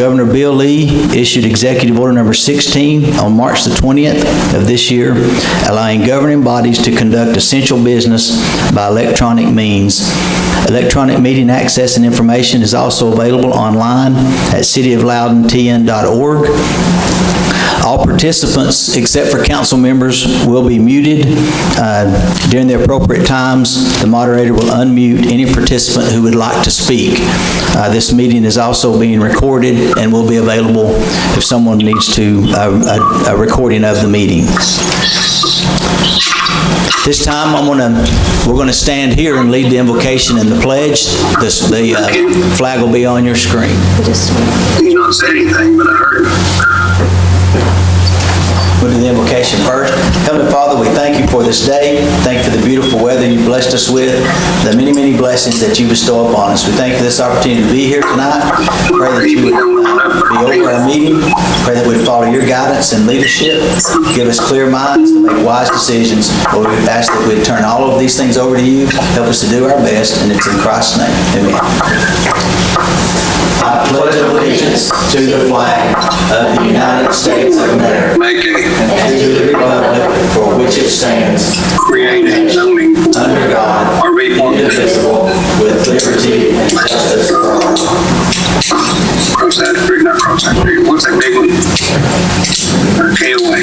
Governor Bill Lee issued Executive Order Number 16 on March the 20th of this year, allowing governing bodies to conduct essential business by electronic means. Electronic meeting access and information is also available online at cityofloudon.tn.org. All participants, except for council members, will be muted. During the appropriate times, the moderator will unmute any participant who would like to speak. This meeting is also being recorded and will be available if someone needs to, a recording of the meeting. This time, we're going to stand here and lead the invocation and the pledge. The flag will be on your screen. He's not said anything, but I heard. We'll do the invocation first. Heavenly Father, we thank you for this day. Thank you for the beautiful weather you blessed us with, the many, many blessings that you bestow upon us. We thank you for this opportunity to be here tonight. Pray that you would be over our meeting. Pray that we'd follow your guidance and leadership. Give us clear minds to make wise decisions. Lord, we ask that we'd turn all of these things over to you. Help us to do our best, and it's in Christ's name. Amen. I pledge allegiance to the flag of the United States of America and to the republic for which it stands, Created under God, indivisible, with liberty and justice for all. Cross that street, not cross that street. What's that big one? KOA.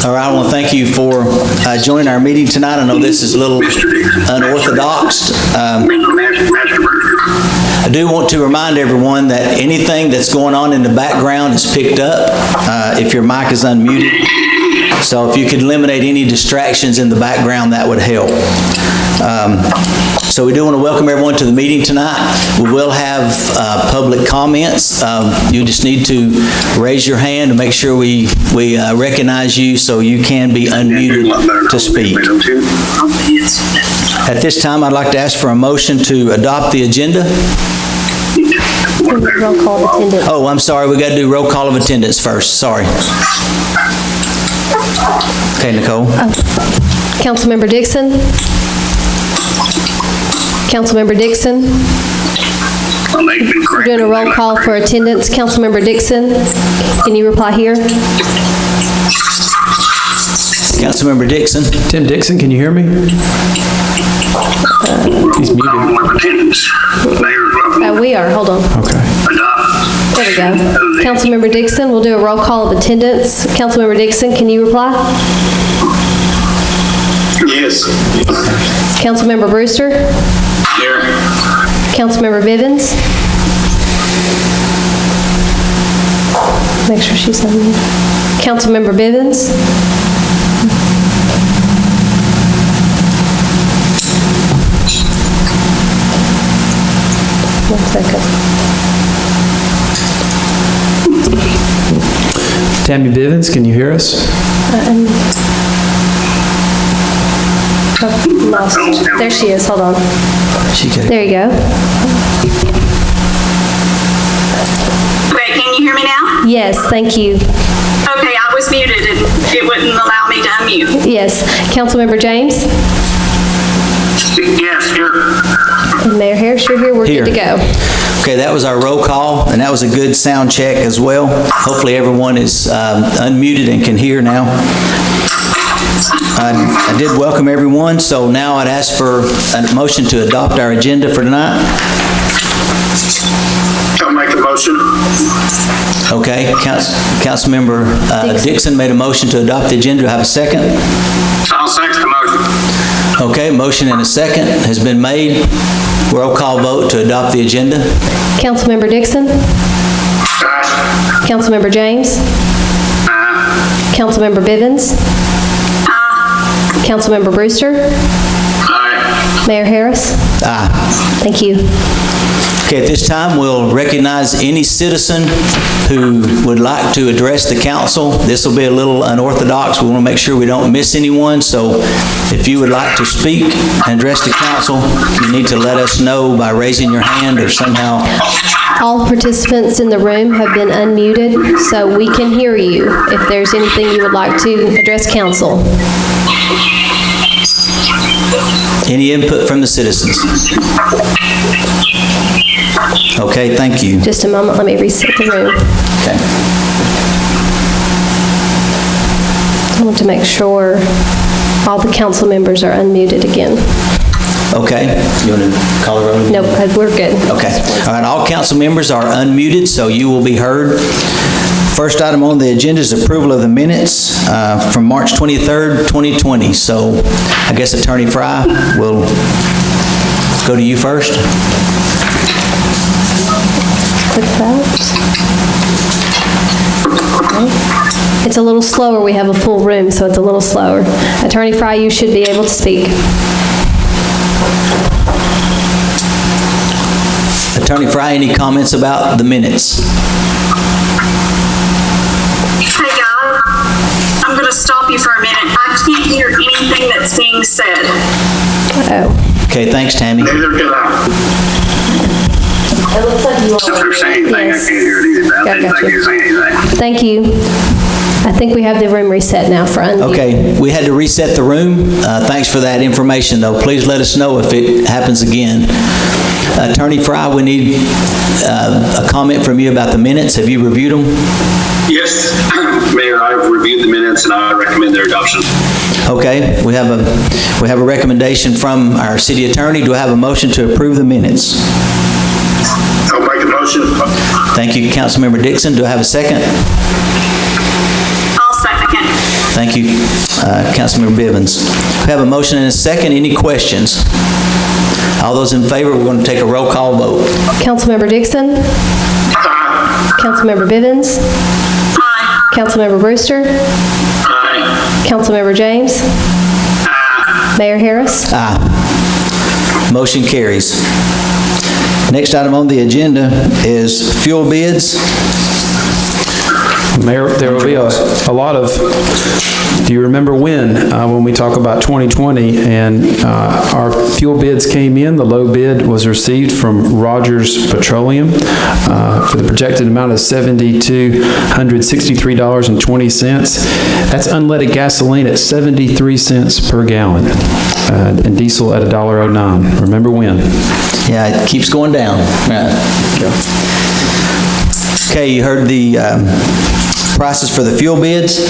All right, I want to thank you for joining our meeting tonight. I know this is a little unorthodox. I do want to remind everyone that anything that's going on in the background is picked up if your mic is unmuted. So if you could eliminate any distractions in the background, that would help. So we do want to welcome everyone to the meeting tonight. We will have public comments. You just need to raise your hand to make sure we recognize you so you can be unmuted to speak. At this time, I'd like to ask for a motion to adopt the agenda. Roll call of attendance. Oh, I'm sorry. We got to do roll call of attendance first. Sorry. Okay, Nicole. Councilmember Dixon. Councilmember Dixon. We're doing a roll call for attendance. Councilmember Dixon, can you reply here? Councilmember Dixon. Tim Dixon, can you hear me? He's muted. We are. Hold on. Okay. There we go. Councilmember Dixon, we'll do a roll call of attendance. Councilmember Dixon, can you reply? Yes. Councilmember Brewster? Here. Councilmember Bivens? Make sure she's unmuted. Councilmember Bivens? One second. Tammy Bivens, can you hear us? I've lost. There she is. Hold on. There you go. Okay, can you hear me now? Yes, thank you. Okay, I was muted and it wouldn't allow me to unmute. Yes. Councilmember James? Yes, here. And Mayor Harris, you're here. We're good to go. Okay, that was our roll call, and that was a good sound check as well. Hopefully everyone is unmuted and can hear now. I did welcome everyone, so now I'd ask for a motion to adopt our agenda for tonight. I'll make the motion. Okay, Councilmember Dixon made a motion to adopt the agenda. Do I have a second? I'll second the motion. Okay, motion and a second has been made. Roll call vote to adopt the agenda. Councilmember Dixon? Councilmember James? Councilmember Bivens? Councilmember Brewster? Aye. Mayor Harris? Aye. Thank you. Okay, at this time, we'll recognize any citizen who would like to address the council. This will be a little unorthodox. We want to make sure we don't miss anyone. So if you would like to speak and address the council, you need to let us know by raising your hand or somehow. All participants in the room have been unmuted, so we can hear you if there's anything you would like to address council. Any input from the citizens? Okay, thank you. Just a moment, let me reset the room. Okay. I want to make sure all the council members are unmuted again. Okay, you want to call the roll? No, we're good. Okay. All right, all council members are unmuted, so you will be heard. First item on the agenda is approval of the minutes from March 23rd, 2020. So I guess Attorney Fry will go to you first. Click that. It's a little slower. We have a full room, so it's a little slower. Attorney Fry, you should be able to speak. Attorney Fry, any comments about the minutes? Hey guys, I'm gonna stop you for a minute. I can't hear anything that's being said. Uh-oh. Okay, thanks, Tammy. Neither can I. It looks like you all. If they're saying anything, I Yes. can't hear it either. I didn't Gotcha. think you were saying anything. Thank you. I think we have the room reset now for unmute. Okay, we had to reset the room. Thanks for that information, though. Please let us know if it happens again. Attorney Fry, we need a comment from you about the minutes. Have you reviewed them? Yes, Mayor, I've reviewed the minutes and I recommend their adoption. Okay, we have a recommendation from our city attorney. Do I have a motion to approve the minutes? I'll make a motion. Thank you, Councilmember Dixon. Do I have a second? I'll second. Thank you, Councilmember Bivens. We have a motion and a second. Any questions? All those in favor, we're going to take a roll call vote. Councilmember Dixon? Councilmember Bivens? Aye. Councilmember Brewster? Aye. Councilmember James? Mayor Harris? Aye. Motion carries. Next item on the agenda is fuel bids. Mayor, there will be a lot of, do you remember when we talk about 2020 and our fuel bids came in, the low bid was received from Rogers Petroleum for the projected amount of $7,263.20. That's unleaded gasoline at 73 cents per gallon and diesel at $1.09. Remember when? Yeah, it keeps going down. Okay, you heard the prices for the fuel bids.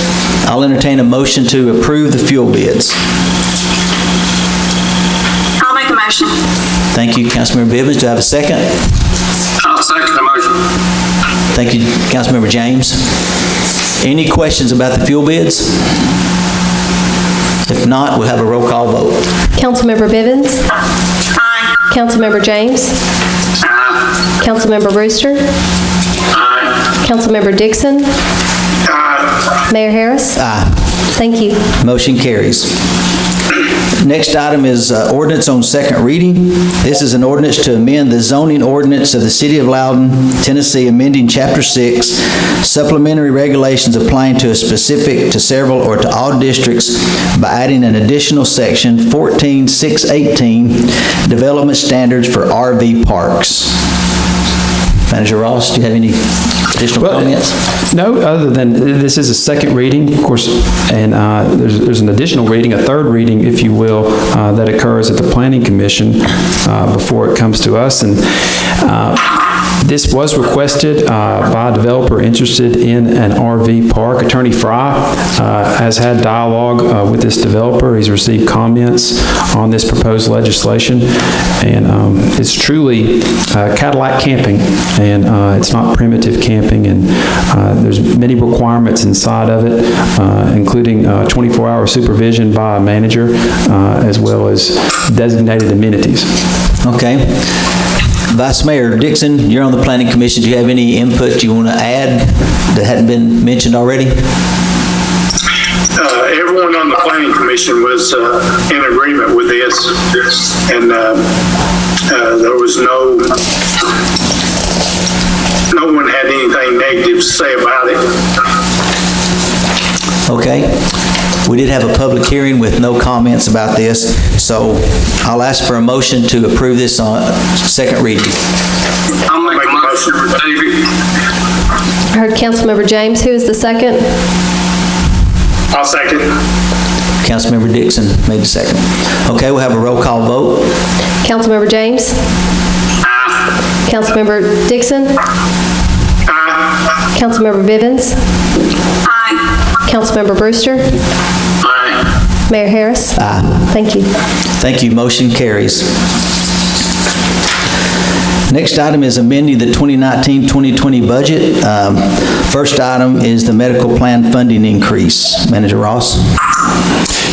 I'll entertain a motion to approve the fuel bids. I'll make a motion. Thank you, Councilmember Bivens. Do I have a second? I'll second the motion. Thank you, Councilmember James. Any questions about the fuel bids? If not, we'll have a roll call vote. Councilmember Bivens? Aye. Councilmember James? Aye. Councilmember Brewster? Aye. Councilmember Dixon? Aye. Mayor Harris? Aye. Thank you. Motion carries. Next item is ordinance on second reading. This is an ordinance to amend the zoning ordinance of the City of Loudon, Tennessee, amending Chapter 6, supplementary regulations applying to several, or to all districts by adding an additional section, 14-618, development standards for RV parks. Manager Ross, do you have any additional comments? No, other than this is a second reading, of course, and there's an additional reading, a third reading, if you will, that occurs at the Planning Commission before it comes to us. And this was requested by a developer interested in an RV park. Attorney Fry has had dialogue with this developer. He's received comments on this proposed legislation, and it's truly Cadillac camping, and it's not primitive camping, and there's many requirements inside of it, including 24-hour supervision by a manager, as well as designated amenities. Okay. Vice Mayor Dixon, you're on the Planning Commission. Do you have any input you want to add that hadn't been mentioned already? Everyone on the Planning Commission was in agreement with this, and there was no one had anything negative to say about it. Okay. We did have a public hearing with no comments about this, so I'll ask for a motion to approve this on second reading. I'll make a motion for David. I heard Councilmember James. Who is the second? I'll second. Councilmember Dixon made the second. Okay, we'll have a roll call vote. Councilmember James? Councilmember Dixon? Councilmember Bivens? Aye. Councilmember Brewster? Aye. Mayor Harris? Aye. Thank you. Thank you. Motion carries. Next item is amending the 2019-2020 budget. First item is the medical plan funding increase. Manager Ross?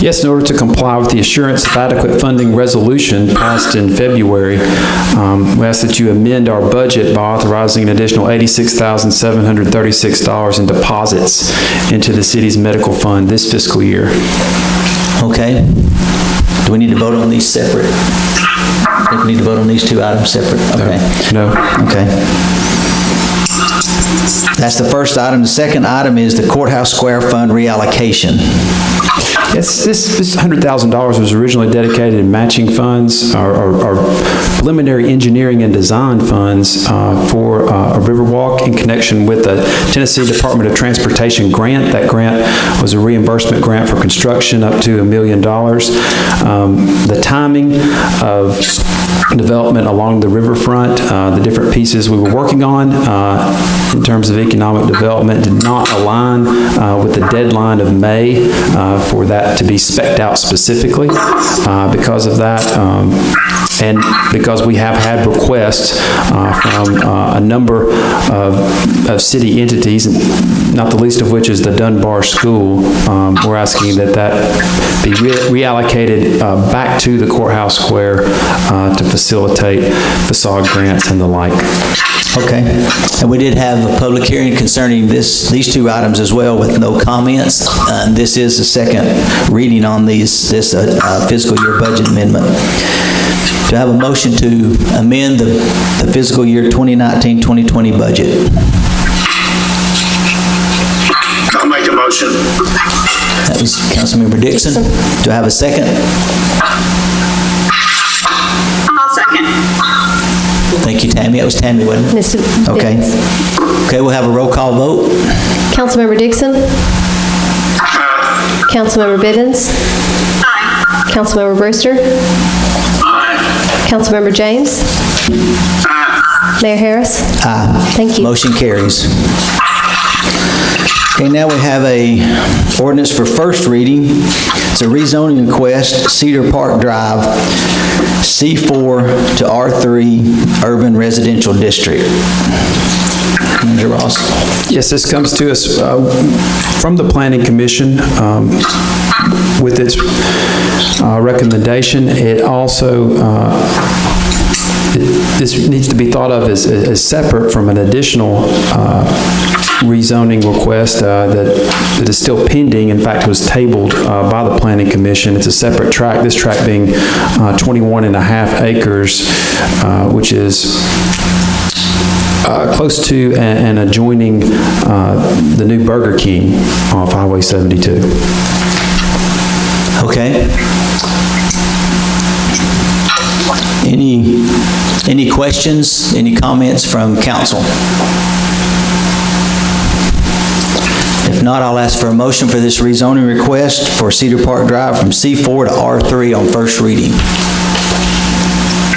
Yes, in order to comply with the assurance of adequate funding resolution passed in February, we ask that you amend our budget by authorizing an additional $86,736 in deposits into the city's medical fund this fiscal year. Okay. Do we need to vote on these separate? I think we need to vote on these two items separate. Okay. No. Okay. That's the first item. The second item is the courthouse square fund reallocation. This $100,000 was originally dedicated in matching funds, or preliminary engineering and design funds for a Riverwalk in connection with the Tennessee Department of Transportation grant. That grant was a reimbursement grant for construction up to $1 million. The timing of development along the riverfront, the different pieces we were working on in terms of economic development did not align with the deadline of May for that to be spec'd out specifically. Because of that, and because we have had requests from a number of city entities, not the least of which is the Dunbar School, we're asking that be reallocated back to the courthouse square to facilitate facade grants and the like. Okay. And we did have a public hearing concerning these two items as well with no comments. This is the second reading on this fiscal year budget amendment. Do I have a motion to amend the fiscal year 2019-2020 budget? I'll make a motion. That was Councilmember Dixon. Do I have a second? I'll second. Thank you, Tammy. That was Tammy, wasn't it? Mr. Okay. Bivens? Okay, we'll have a roll call vote. Councilmember Dixon? Councilmember Bivens? Aye. Councilmember Brewster? Aye. Councilmember James? Mayor Harris? Aye. Thank you. Motion carries. Okay, now we have a ordinance for first reading. It's a rezoning request, Cedar Park Drive, C4 to R3 Urban Residential District. Manager Ross. Yes, this comes to us from the Planning Commission with its recommendation. It also this needs to be thought of as separate from an additional rezoning request that is still pending. In fact, it was tabled by the Planning Commission. It's a separate tract, this tract being 21.5 acres, which is close to and adjoining the new Burger King off Highway 72. Okay. Any questions, any comments from council? If not, I'll ask for a motion for this rezoning request for Cedar Park Drive from C4 to R3 on first reading.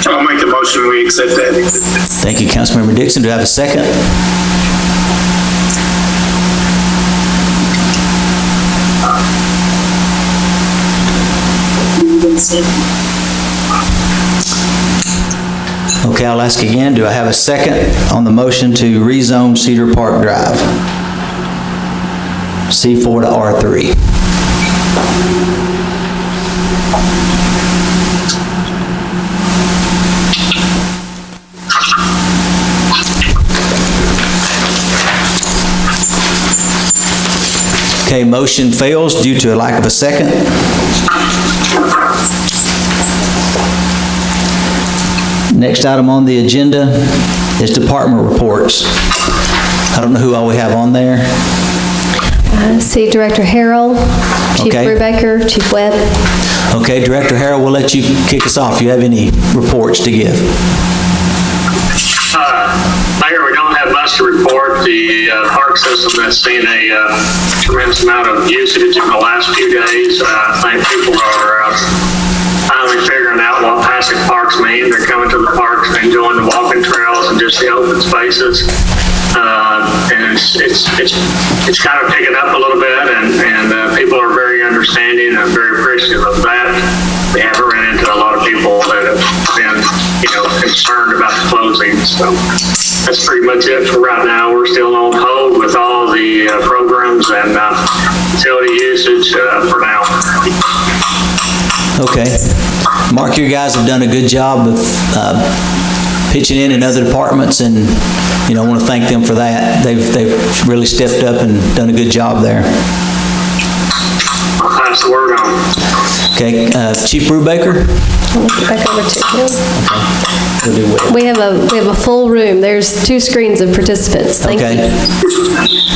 I'll make the motion, we accept that. Thank you, Councilmember Dixon. Do I have a second? Okay, I'll ask again. Do I have a second on the motion to rezone Cedar Park Drive? C4 to R3. Okay, motion fails due to a lack of a second. Next item on the agenda is department reports. I don't know who all we have on there. See Director Harrell, Chief Okay. Brubaker, Chief Webb. Okay, Director Harrell, we'll let you kick us off. Do you have any reports to give? Mayor, we don't have much. obliged to report the park system that's seen a tremendous amount of usage in the last few days. I think people are finally figuring out what passive parks mean. They're coming to the parks and enjoying the walking trails and just the open spaces. And it's kind of picking up a little bit, and people are very understanding and very appreciative of that. We haven't run into a lot of people that have been, concerned about the closing. So that's pretty much it for right now. We're still on hold with all the programs and utility usage for now. Okay. Mark, you guys have done a good job of pitching in other departments, and I want to thank them for that. They've really stepped up and done a good job there. I'll pass the word on. Okay, Chief Brubaker? I'll get back over to him. We'll do what? We have a full room. There's 2 screens of participants. Thank you. Okay.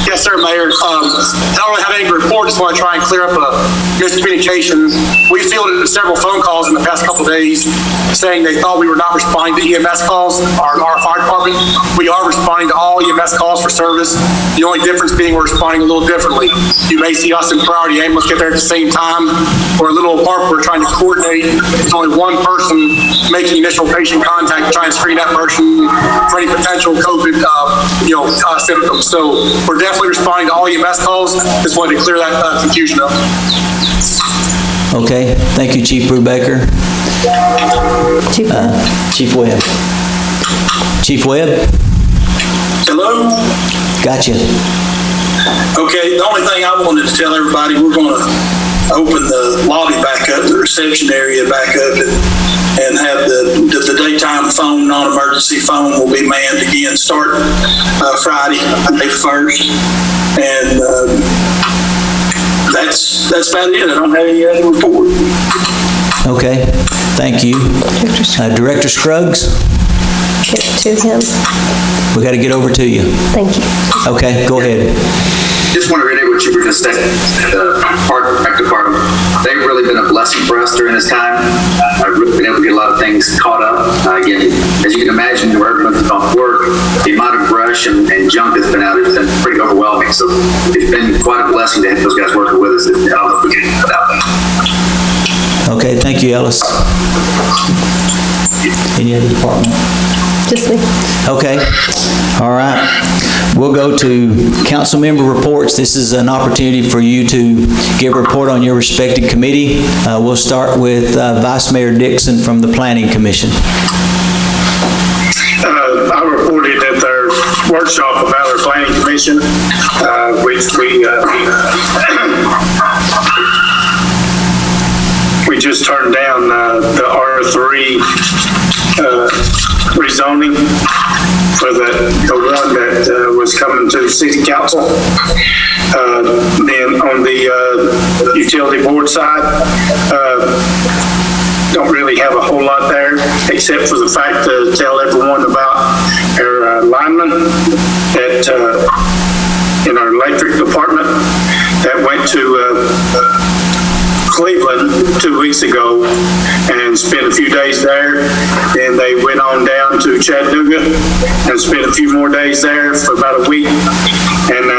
Yes, sir, Mayor. I don't really have anything to report. Just want to try and clear up a miscommunication. We fielded several phone calls in the past couple of days saying they thought we were not responding to EMS calls, our fire department. We are responding to all EMS calls for service. The only difference being we're responding a little differently. You may see us in priority ambulance get there at the same time. We're a little apart. We're trying to coordinate. There's only one person making initial patient contact to try and screen that person for any potential COVID, symptoms. So we're definitely responding to all EMS calls. Just wanted to clear that confusion up. Okay, thank you, Chief Brubaker. Chief. Chief Webb. Chief Webb? Hello? Gotcha. Okay, the only thing I wanted to tell everybody, we're going to open the lobby back up, the reception area back up, and have the daytime phone, non-emergency phone will be manned again, starting Friday, May 1st. And that's about it. I don't have any other report. Okay, thank you. Director Scruggs? Get to him. We got to get over to you. Thank you. Okay, go ahead. Just want to reiterate what you were just saying. The park department, they've really been a blessing for us during this time. I've really been able to get a lot of things caught up. Again, as you can imagine, where everyone's off work, the amount of brush and junk that's been out has been pretty overwhelming. So it's been quite a blessing to have those guys working with us. I don't know if we can put out that. Okay, thank you, Ellis. Any other department? Just me. Okay, all right. We'll go to council member reports. This is an opportunity for you to give a report on your respected committee. We'll start with Vice Mayor Dixon from the Planning Commission. I reported at their workshop about our Planning Commission, we just turned down the R3 rezoning for the one that was coming to the city council. Then on the utility board side, don't really have a whole lot there, except for the fact to tell everyone about our lineman at in our electric department that went to Cleveland 2 weeks ago and spent a few days there. Then they went on down to Chattanooga and spent a few more days there for about a week. And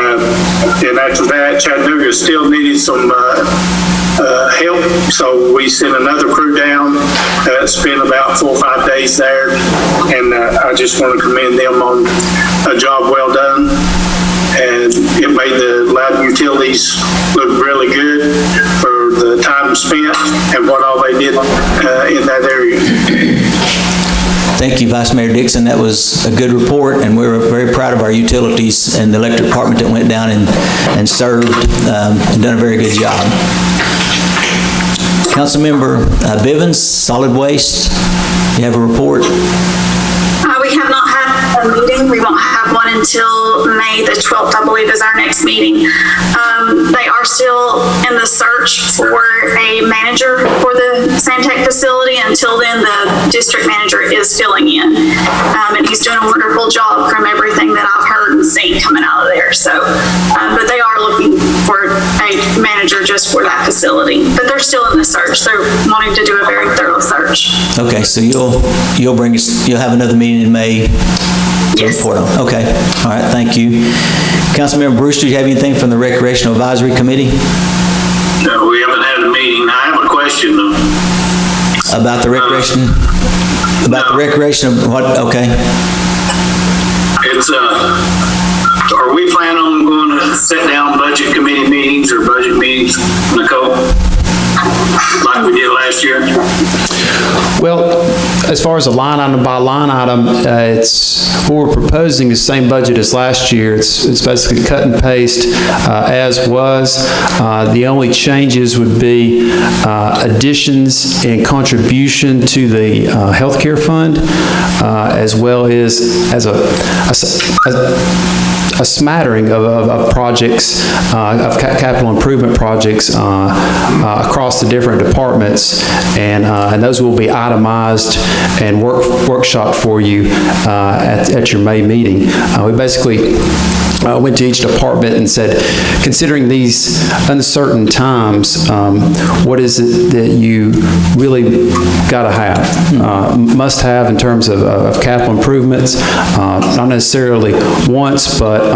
after that, Chattanooga still needed some help, so we sent another crew down, spent about 4 or 5 days there, and I just want to commend them on a job well done. And it made the Loudon utilities look really good for the time spent and what all they did in that area. Thank you, Vice Mayor Dixon. That was a good report, and we're very proud of our utilities and the electric department that went down and served and done a very good job. Councilmember Bivens, Solid Waste, you have a report? We have not had a meeting. We won't have one until May the 12th, I believe, is our next meeting. They are are still in the search for a manager for the Santec facility. Until then, the district manager is filling in. And he's doing a wonderful job from everything that I've heard and seen coming out of there. So, but they are looking for a manager just for that facility. But they're still in the search. They're wanting to do a very thorough search. Okay, so you'll bring us, you'll have another meeting in May to Yes. report on. Okay, all right, thank you. Councilmember Brewster, do you have anything from the Recreational Advisory Committee No, we haven't had a meeting. I have a question though. about the recreation? About the recreation of what, okay. It's, are we planning on going to sit down budget committee meetings or budget meetings, Nicole? Like we did last year? Well, as far as a line item by line item, what we're proposing is the same budget as last year. It's basically cut and paste as was. The only changes would be additions and contribution to the healthcare fund, as well as a smattering of projects, of capital improvement projects across the different departments, and those will be itemized and workshopped for you at your May meeting. We basically went to each department and said, considering these uncertain times, what is it that you really got to have, must have in terms of capital improvements, not necessarily wants, but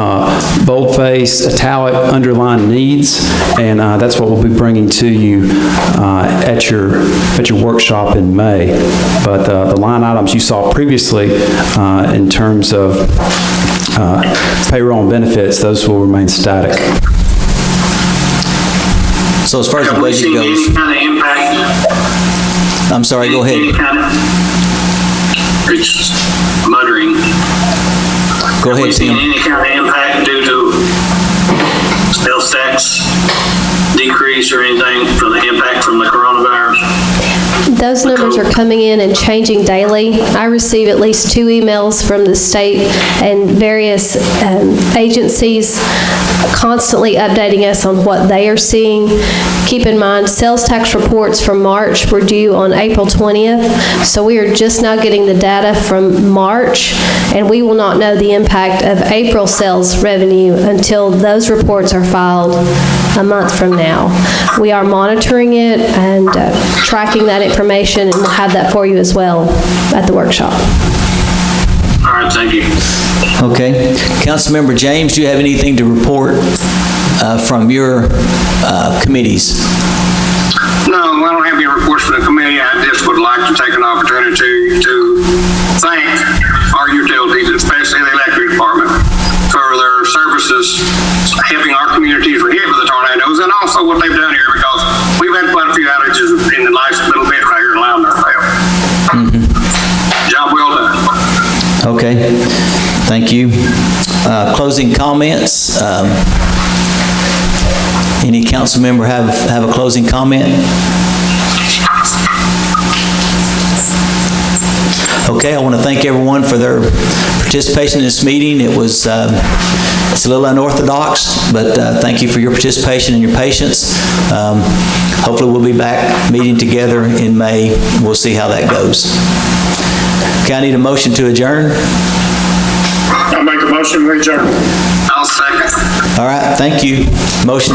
boldface, italic, underlined needs, and that's what we'll be bringing to you at your workshop in May. But the line items you saw previously in terms of payroll and benefits, those will remain static. So as far as the Have we budget seen any goes, kind of impact? I'm sorry, go Any ahead. kind of, it's muttering. Go Have we ahead, seen Tim. any kind of impact due to sales tax decrease or anything from the impact from the coronavirus? Those numbers are coming in and changing daily. I receive at least 2 emails from the state and various agencies constantly updating us on what they are seeing. Keep in mind, sales tax reports from March were due on April 20th, so we are just now getting the data from March, and we will not know the impact of April sales revenue until those reports are filed a month from now. We are monitoring it and tracking that information, and we'll have that for you as well at the workshop. All right, thank you. Okay. Councilmember James, do you have anything to report from your committees? No, I don't have any reports for the committee. I just would like to take an opportunity to thank our utilities, especially the electric department, for their services helping our communities hit with the tornadoes, and also what they've done here, because we've had quite a few outages in the last little bit right here in Loudon. Job well done. Okay, thank you. Closing comments. Any council member have a closing comment? Okay, I want to thank everyone for their participation in this meeting. It was, it's a little unorthodox, but thank you for your participation and your patience. Hopefully we'll be back meeting together in May. We'll see how that goes. Okay, I need a motion to adjourn. I'll make a motion, we adjourn. I'll second. All right, thank you. Motion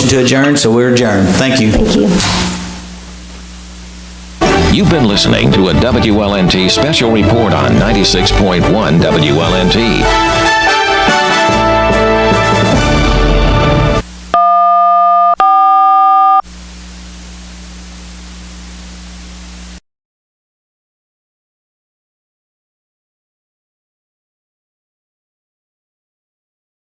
to adjourn, so we're adjourned. Thank you. Thank you. You've been listening to a WLNT special report on 96.1 WLNT.